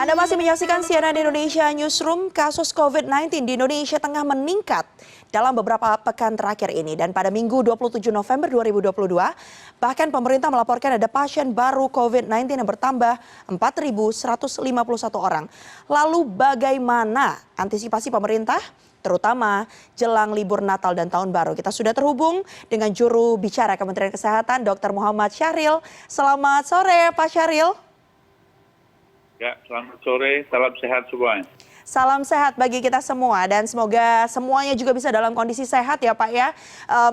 Anda masih menyaksikan CNN Indonesia Newsroom. Kasus COVID-19 di Indonesia tengah meningkat dalam beberapa pekan terakhir ini. Dan pada Minggu 27 November 2022, bahkan pemerintah melaporkan ada pasien baru COVID-19 yang bertambah 4.151 orang. Lalu bagaimana antisipasi pemerintah? Terutama jelang libur Natal dan Tahun Baru. Kita sudah terhubung dengan juru bicara Kementerian Kesehatan, Dr. Muhammad Syahril. Selamat sore, Pak Syahril. Ya, selamat sore, salam sehat semuanya. Salam sehat bagi kita semua dan semoga semuanya juga bisa dalam kondisi sehat ya Pak ya.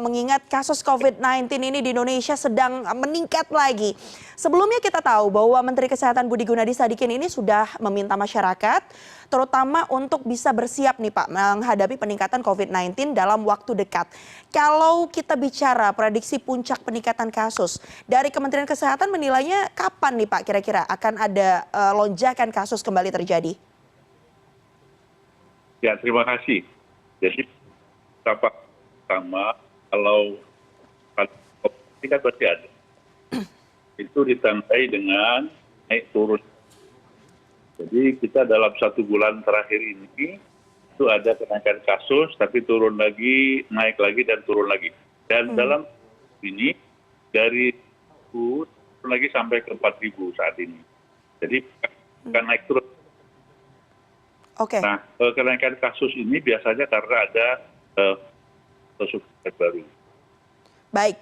Mengingat kasus COVID-19 ini di Indonesia sedang meningkat lagi. Sebelumnya kita tahu bahwa Menteri Kesehatan Budi Gunadi Sadikin ini sudah meminta masyarakat terutama untuk bisa bersiap nih Pak menghadapi peningkatan COVID-19 dalam waktu dekat. Kalau kita bicara prediksi puncak peningkatan kasus dari Kementerian Kesehatan menilainya kapan nih Pak kira-kira akan ada lonjakan kasus kembali terjadi? Ya, terima kasih. Jadi, pertama, kalau ini kan pasti ada. Itu ditandai dengan naik turun. Jadi, kita dalam 1 bulan terakhir ini, itu ada kenaikan kasus, tapi turun lagi, naik lagi, dan turun lagi. Dan dalam ini, dari turun lagi sampai ke 4.000 saat ini. Jadi, bukan naik turun. Oke. Nah, kenaikan kasus ini biasanya karena ada kasus baru. Baik.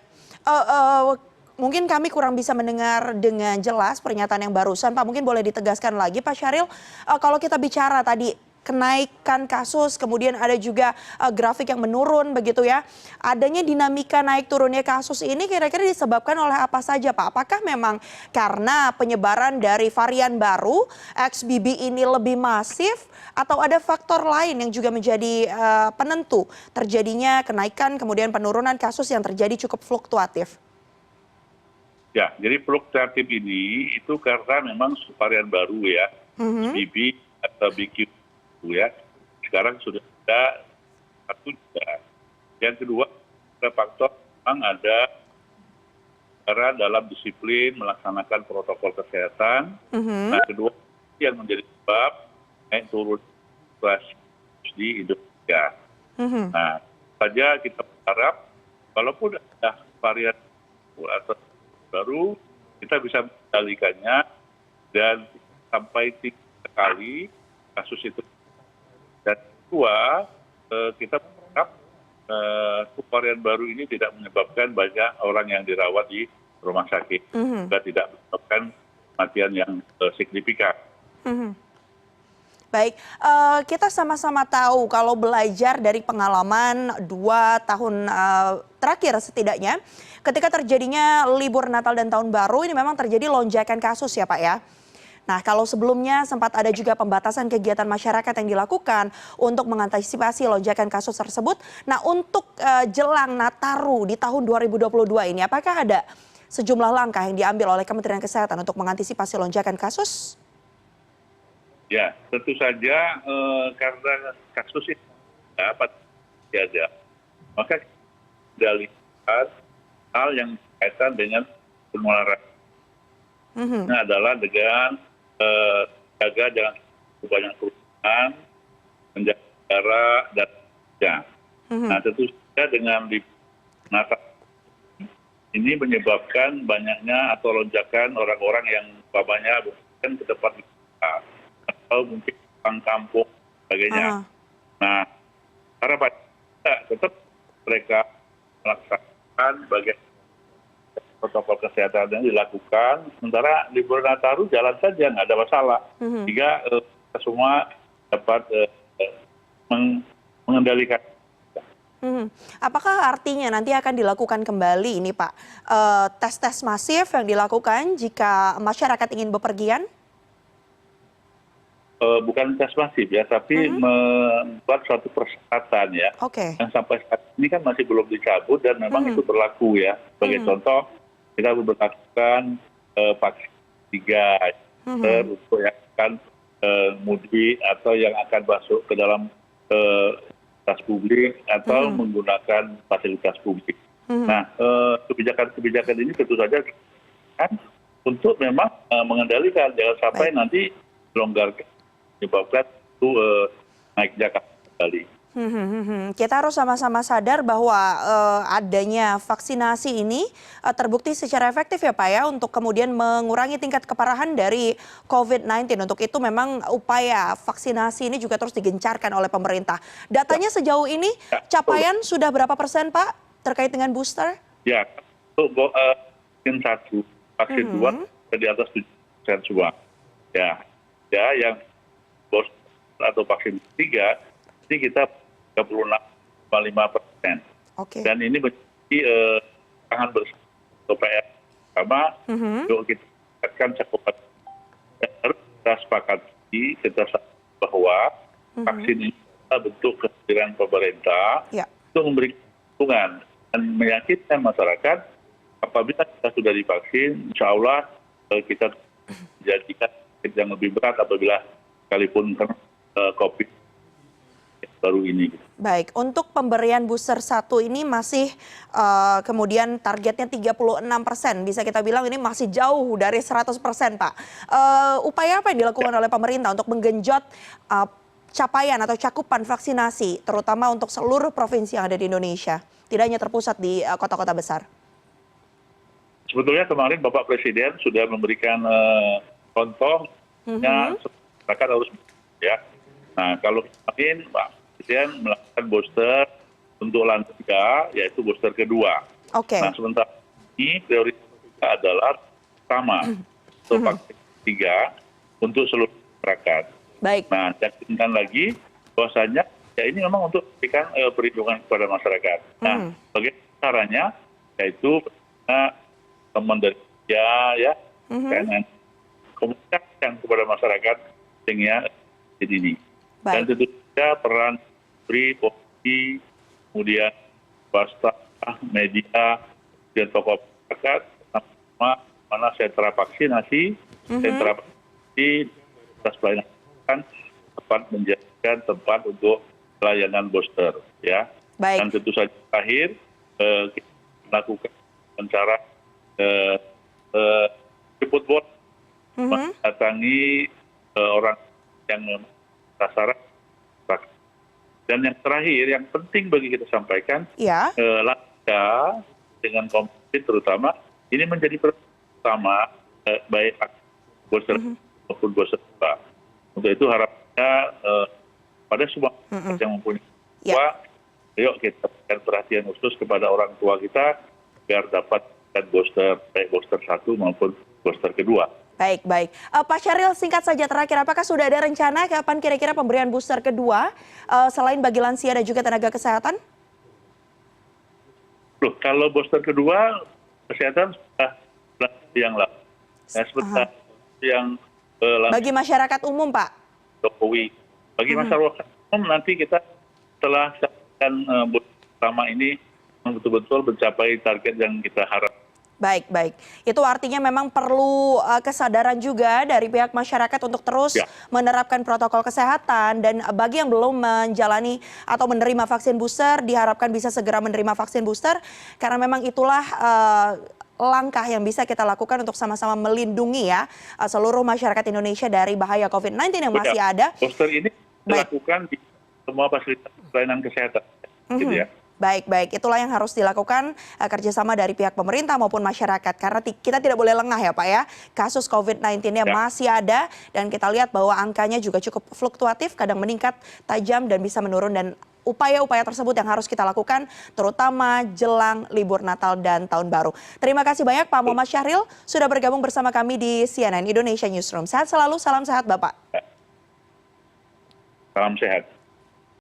Mungkin kami kurang bisa mendengar dengan jelas pernyataan yang barusan. Pak, mungkin boleh ditegaskan lagi Pak Syahril. Kalau kita bicara tadi kenaikan kasus, kemudian ada juga grafik yang menurun begitu ya. Adanya dinamika naik turunnya kasus ini kira-kira disebabkan oleh apa saja Pak? Apakah memang karena penyebaran dari varian baru XBB ini lebih masif atau ada faktor lain yang juga menjadi penentu terjadinya kenaikan kemudian penurunan kasus yang terjadi cukup fluktuatif? Ya, jadi fluktuatif ini itu karena memang varian baru ya, XBB atau BQ ya. Sekarang sudah ada satu juga. Yang kedua, ada faktor memang ada cara dalam disiplin melaksanakan protokol kesehatan. Nah, kedua yang menjadi sebab naik turun kasus di Indonesia. Nah, saja kita berharap walaupun ada varian atau baru, kita bisa mengendalikannya dan sampai 3 kali kasus itu. Dan kedua, kita berharap varian baru ini tidak menyebabkan banyak orang yang dirawat di rumah sakit. Juga tidak menyebabkan kematian yang signifikan. Baik, kita sama-sama tahu kalau belajar dari pengalaman 2 tahun terakhir setidaknya, ketika terjadinya libur Natal dan Tahun Baru ini memang terjadi lonjakan kasus ya Pak ya. Nah, kalau sebelumnya sempat ada juga pembatasan kegiatan masyarakat yang dilakukan untuk mengantisipasi lonjakan kasus tersebut. Nah, untuk jelang Nataru di tahun 2022 ini, apakah ada sejumlah langkah yang diambil oleh Kementerian Kesehatan untuk mengantisipasi lonjakan kasus? Ya, tentu saja karena kasus ini dapat ada, maka kita lihat hal yang berkaitan dengan penularan. Ini adalah dengan jaga jangan banyak kerumunan, menjaga jarak dan ya. Nah, tentu saja dengan di Natal ini menyebabkan banyaknya atau lonjakan orang-orang yang umpamanya bukan ke tempat wisata atau mungkin pulang kampung sebagainya. Nah, harapan kita tetap mereka melaksanakan bagian protokol kesehatan yang dilakukan, sementara libur Nataru jalan saja, nggak ada masalah. Sehingga kita semua dapat mengendalikan. Apakah artinya nanti akan dilakukan kembali ini Pak, tes-tes masif yang dilakukan jika masyarakat ingin bepergian? Bukan tes masif ya, tapi membuat suatu persyaratan ya. Yang sampai saat ini kan masih belum dicabut dan memang itu berlaku ya. Sebagai contoh, kita memperlakukan vaksin 3 untuk yang akan mudik atau yang akan masuk ke dalam fasilitas publik atau menggunakan fasilitas publik. Nah, kebijakan-kebijakan ini tentu saja kan untuk memang mengendalikan jangan sampai nanti dilonggarkan menyebabkan itu naik Jakarta kembali. Kita harus sama-sama sadar bahwa adanya vaksinasi ini terbukti secara efektif ya Pak ya untuk kemudian mengurangi tingkat keparahan dari COVID-19. Untuk itu memang upaya vaksinasi ini juga terus digencarkan oleh pemerintah. Datanya sejauh ini capaian sudah berapa persen Pak terkait dengan booster? Ya, untuk vaksin 1, vaksin 2 di atas 7% semua. Ya, yang booster atau vaksin 3 ini kita 36,5%. Oke. Dan ini menjadi tangan bersama PR sama untuk kita tingkatkan cakupan. Dan harus kita sepakati bahwa vaksin ini adalah bentuk kehadiran pemerintah untuk memberikan dukungan dan meyakinkan masyarakat apabila kita sudah divaksin, insya Allah kita menjadikan yang lebih berat apabila sekalipun COVID baru ini. Baik, untuk pemberian booster 1 ini masih kemudian targetnya 36%. Bisa kita bilang ini masih jauh dari 100% Pak. Upaya apa yang dilakukan oleh pemerintah untuk menggenjot capaian atau cakupan vaksinasi, terutama untuk seluruh provinsi yang ada di Indonesia, tidak hanya terpusat di kota-kota besar? Sebetulnya kemarin Bapak Presiden sudah memberikan contohnya masyarakat harus ya. Nah, kalau kemarin Pak Presiden melakukan booster untuk lansia, yaitu booster kedua. Nah, sementara ini prioritasnya adalah pertama untuk vaksin 3 untuk seluruh masyarakat. Baik. Nah, yakinkan lagi bahwasanya ya ini memang untuk memberikan perlindungan kepada masyarakat. Nah, bagaimana caranya? Yaitu teman dari ya, dengan komunikasikan kepada masyarakat sehingga ini. Dan tentu saja peran beri polisi, kemudian swasta, media, dan tokoh masyarakat, sama mana sentra vaksinasi, sentra vaksinasi, atas pelayanan tempat menjadikan tempat untuk pelayanan booster, ya. Baik. Dan tentu saja terakhir kita melakukan cara jemput bola, mendatangi orang yang sasaran. Dan yang terakhir, yang penting bagi kita sampaikan, lansia dengan COVID terutama, ini menjadi pertama baik booster maupun booster kedua. Untuk itu harapannya pada semua yang mempunyai tua, yuk kita berikan perhatian khusus kepada orang tua kita agar dapat booster, baik booster 1 maupun booster kedua. Baik, baik. Pak Syahril, singkat saja terakhir, apakah sudah ada rencana kapan kira-kira pemberian booster kedua selain bagi lansia dan juga tenaga kesehatan? Loh, kalau booster kedua, kesehatan sudah yang lalu. Sebentar yang bagi masyarakat umum, Pak? Jokowi. Bagi masyarakat umum nanti kita setelah pertama ini betul-betul mencapai target yang kita harapkan. Baik, baik. Itu artinya memang perlu kesadaran juga dari pihak masyarakat untuk terus menerapkan protokol kesehatan. Dan bagi yang belum menjalani atau menerima vaksin booster, diharapkan bisa segera menerima vaksin booster. Karena memang itulah langkah yang bisa kita lakukan untuk sama-sama melindungi ya seluruh masyarakat Indonesia dari bahaya COVID-19 yang masih ada. Booster ini dilakukan di semua fasilitas pelayanan kesehatan. Gitu ya. Baik, baik. Itulah yang harus dilakukan kerjasama dari pihak pemerintah maupun masyarakat. Karena kita tidak boleh lengah ya Pak ya. Kasus COVID-19-nya masih ada dan kita lihat bahwa angkanya juga cukup fluktuatif, kadang meningkat tajam dan bisa menurun. Dan upaya-upaya tersebut yang harus kita lakukan terutama jelang libur Natal dan Tahun Baru. Terima kasih banyak Pak Muhammad Syahril sudah bergabung bersama kami di CNN Indonesia Newsroom. Sehat selalu, salam sehat Bapak. Salam sehat.